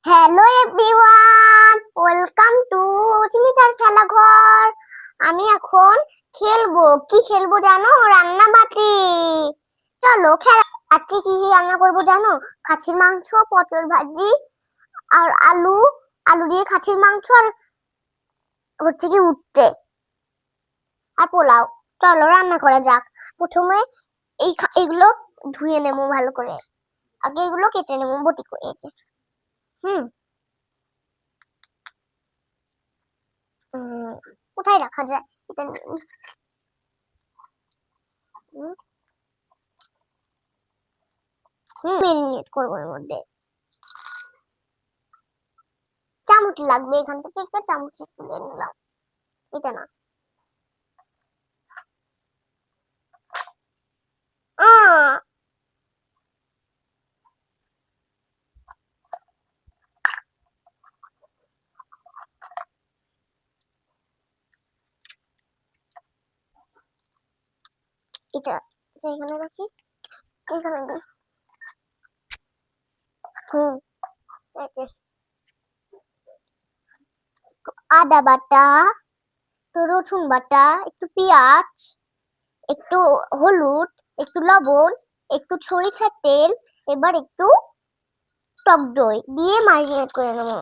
Hello everyone, welcome to স্মিতার খেলাঘর। আমি এখন কি খেলবো জানো? রান্না বাটি। চলো খেলা। আজকে কি কি রান্না করবো জানো? খাসির মাংস, পটল ভাজি আর আলু। আলু দিয়ে খাসির মাংস আর হচ্ছে কি উঠতে আর পোলাও। চলো রান্না করা যাক। প্রথমে এগুলো ধুয়ে নেবো ভালো করে। আগে এগুলো কেটে নেবো বটি করে। হুম কোথায় রাখা যায় এটা? মেরিনেট করবো এর মধ্যে। চামচ লাগবে, এখান থেকে একটা চামচ একটু দিয়ে নিলাম। এটা না, এটা এটা এখানে রাখি, এখানে দিই। হুম এই যে আদা বাটা, একটু রসুন বাটা, একটু পেঁয়াজ, একটু হলুদ, একটু লবণ, একটু সরিষার তেল, এবার একটু টক দই দিয়ে ম্যারিনেট করে নেবো।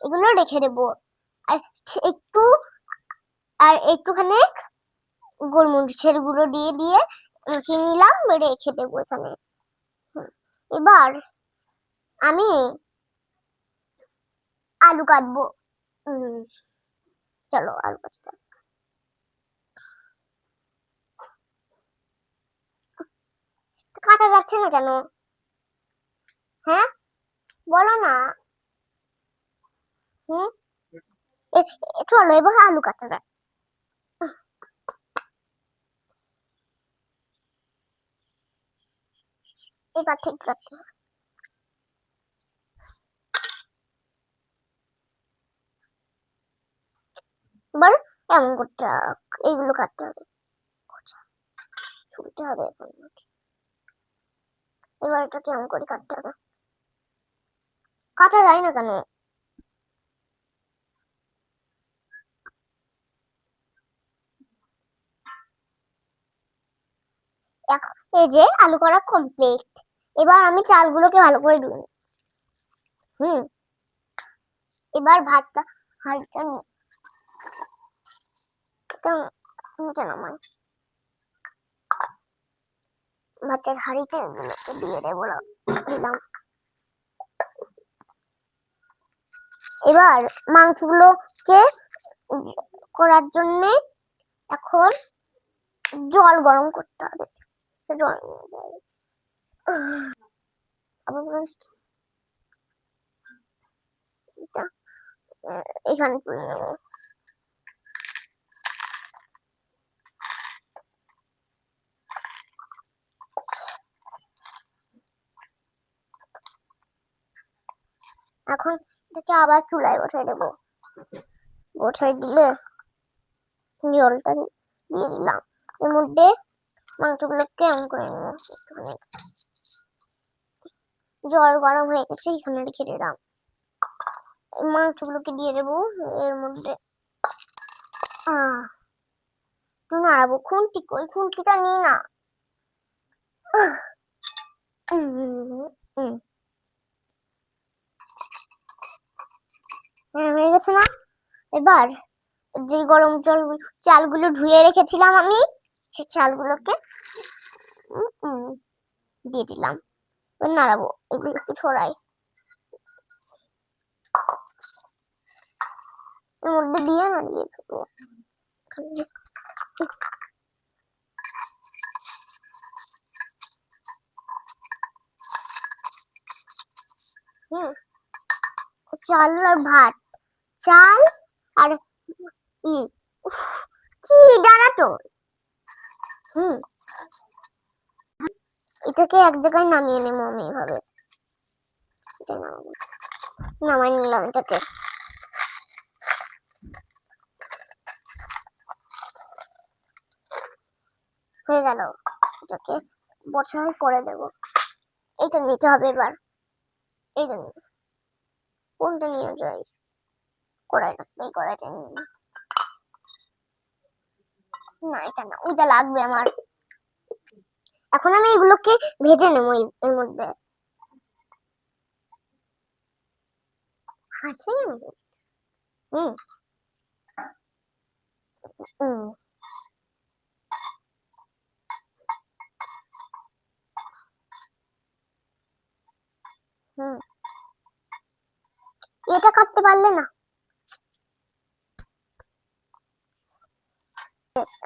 এগুলো রেখে দেবো। আর একটু আর একটুখানি গোলমরিচের গুঁড়ো দিয়ে দিয়ে মেখে নিলাম, রেখে দেবো এখানে। এবার আমি আলু কাটবো। উম, চলো আলু কাটতে। কাটা যাচ্ছে না কেন? হ্যাঁ বলো না। হুম চলো এবার আলু কাটা যাক। এবার ঠিক কাটতে হবে। এবার এমন করতে হবে, এইগুলো কাটতে হবে, ছুলতে হবে এখন আমাকে। এবার এটা কেমন করে কাটতে হবে? কাটা যায় না কেন? এই যে আলু করা কমপ্লিট। এবার আমি চালগুলোকে ভালো করে ধুয়ে নিই। হুম এবার ভাতটা হাঁড়িটা নিচে নামাই। ভাতের হাঁড়িতে এগুলোকে দিয়ে দেবো, দিলাম। এবার মাংসগুলোকে করার জন্য এখন জল গরম করতে হবে। জল নিয়ে যাই। আবার এটা, এখানে তুলে নেবো। এখন এটাকে আবার চুলায় বসাই দেবো। বসাই দিলে জলটা দিয়ে দিলাম। এর মধ্যে মাংসগুলোকে এমন করে নেবো। জল গরম হয়ে গেছে, এখানে রেখে দিলাম। মাংসগুলোকে দিয়ে দেবো এর মধ্যে। নাড়াবো। খুন্তিটা নিয়ে না। হয়ে গেছে না? এবার যে গরম জল চালগুলো ধুয়ে রেখেছিলাম আমি, সে চালগুলোকে দিয়ে দিলাম। নাড়াবো, এগুলো একটু ছড়াই এর মধ্যে দিয়ে নাড়িয়ে দেবো। চাল আর ভাত, চাল আর ই কি দাঁড়া তো। হুম এটাকে এক জায়গায় নামিয়ে নেবো আমি এভাবে। এটা নামাই নিলাম এটাকে। হয়ে গেল। এটাকে বছর করে দেব। এইটা নিতে হবে এবার। এইটা কোনটা নিয়ে যাই? কড়াইটা, এই কড়াইটা নিয়ে নিই। না এটা না, ওইটা লাগবে আমার। এখন আমি এগুলোকে ভেজে নেবো এর মধ্যে। আছে হুম হুম হুম। এটা করতে পারলে না।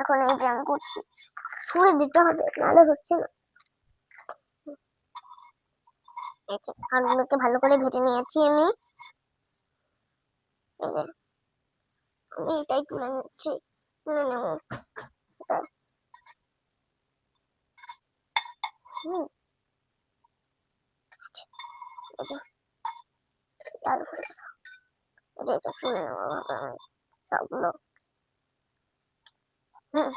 এখন এই যে আমি করছি, ছুঁড়ে দিতে হবে, নাহলে হচ্ছে না। এই যে আলুগুলোকে ভালো করে ভেজে নিয়েছি আমি। এই যে আমি এটাই তুলে নিচ্ছি, তুলে নেবো। হুম, এই যে আলু এটা তুলে নেবো আমি সবগুলো। হুম,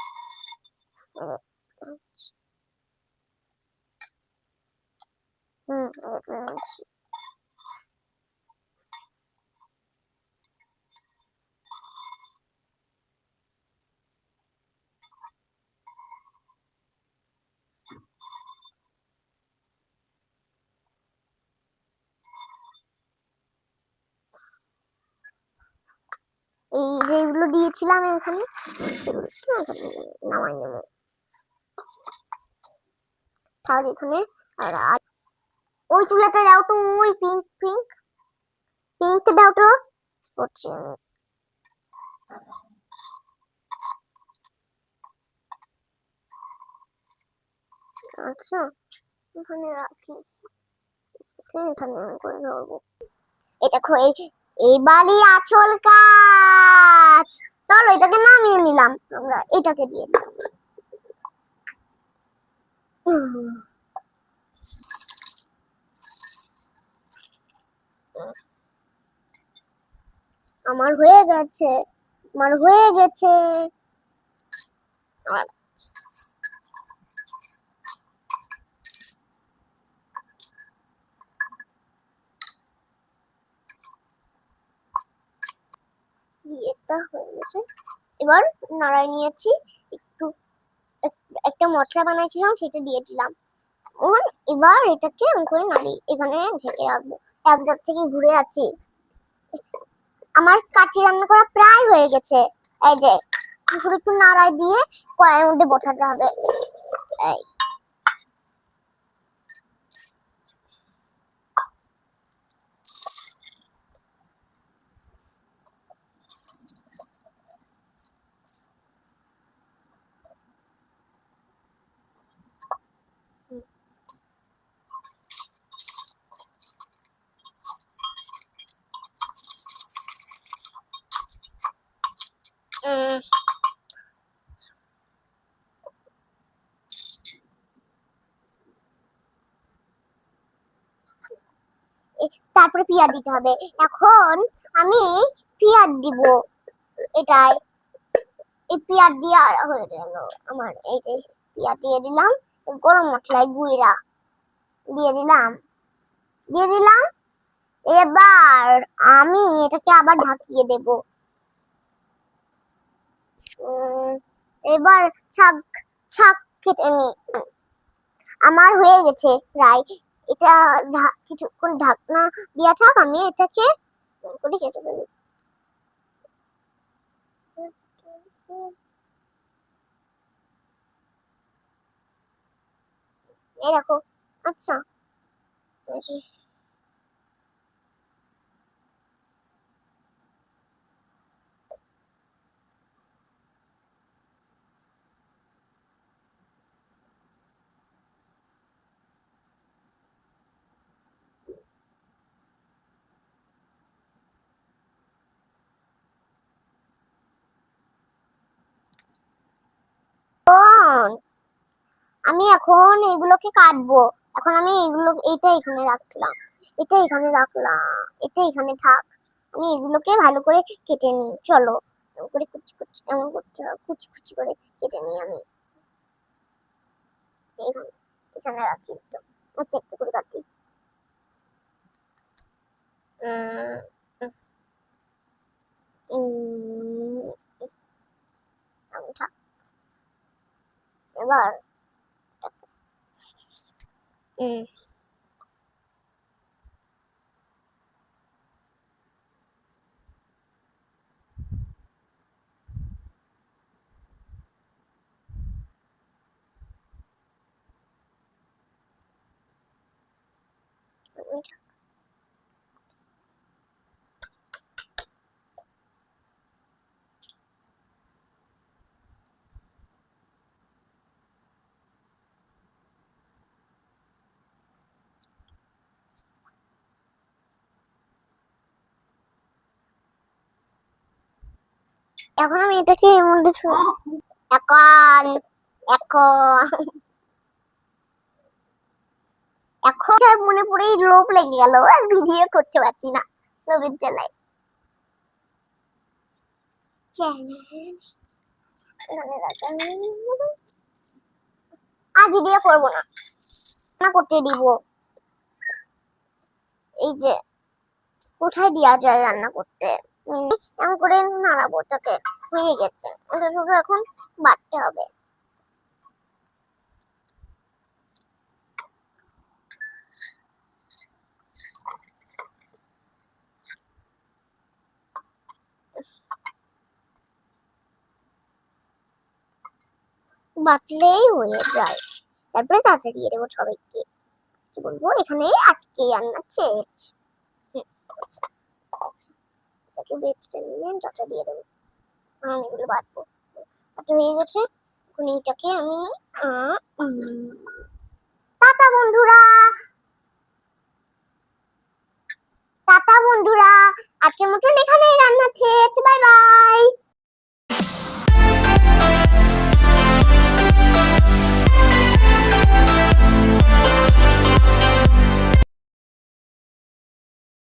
হুম, তুলে নিচ্ছি। এই যেগুলো দিয়েছিলাম এখানে, সেগুলো এখানে নামাই নেবো। তাহলে এখানে আর ওই চুলাটা দাও তো, ওই পিঙ্ক পিঙ্ক পিঙ্কটা দাও তো, করছি আমি। আচ্ছা, এখানে রাখি, এখানে আমি করে ধরবো। এটা এবারই আঁচল কাজ। চলো এটাকে নামিয়ে নিলাম, আমরা এটাকে দিয়ে দিলাম। আমার হয়ে গেছে, আমার হয়ে গেছে। আর এটা হয়ে গেছে। এবার নাড়াই নিয়েছি একটু, একটা মশলা বানাইছিলাম সেটা দিয়ে দিলাম। এবার এটাকে আমি করে নাড়ি, এখানে ঢেকে রাখবো। এক জায়গা থেকে ঘুরে আছি। আমার কাচ্চি রান্না করা প্রায় হয়ে গেছে। এই যে শুধু একটু নাড়াই দিয়ে কড়াইয়ের মধ্যে বসাতে হবে। এই তারপরে পেঁয়াজ দিতে হবে। এখন আমি পেঁয়াজ দিব এটাই। এই পেঁয়াজ দিয়ে হয়ে গেল আমার। এই যে পেঁয়াজ দিয়ে দিলাম, গরম মশলা গুঁড়া দিয়ে দিলাম, দিয়ে দিলাম। এবার আমি এটাকে আবার ঢাকিয়ে দেব। এবার ছাক ছাক কেটে নি। আমার হয়ে গেছে প্রায়। এটা কিছুক্ষণ ঢাকনা দিয়া থাক, আমি এটাকে করে কেটে ফেলি। এই দেখো। আচ্ছা, আমি এখন এগুলোকে কাটবো। এখন আমি এইটা এখানে রাখলাম, এটা এখানে রাখলাম, এটা এখানে থাক। আমি এগুলোকে ভালো করে কেটে নিই। চলো এমন করে কুচি কুচি, এমন করতে কুচি কুচি করে কেটে নিই আমি। এইখানে এখানে রাখি একটু, আচ্ছা একটু করে কাটি। থাক এবার এখন আমি এটাকে এর মধ্যে এখন এখন এখন আর মনে পড়েই লোভ লেগে গেল, আর ভিডিও করতে পারছি না লোভের জ্বালায়। আর ভিডিও করবো না, না করতে দিব। এই যে কোথায় দেওয়া যায় রান্না করতে, এমন করে নাড়াবো, ওটাকে হয়ে গেছে, এটা শুধু এখন বাটতে হবে। বাটলেই হয়ে যায়, তারপরে তাড়াতাড়ি দিয়ে দেবো সবাইকে। কি বলবো, এখানে আজকে রান্না শেষ। এটাকে বেটে নিয়ে যটা দিয়ে দেবো, আমি এগুলো বাটবো। বাটা হয়ে গেছে, এখন এটাকে আমি টাটা বন্ধুরা, টাটা বন্ধুরা, আজকের মতন এখানেই রান্না শেষ, বাই বাই।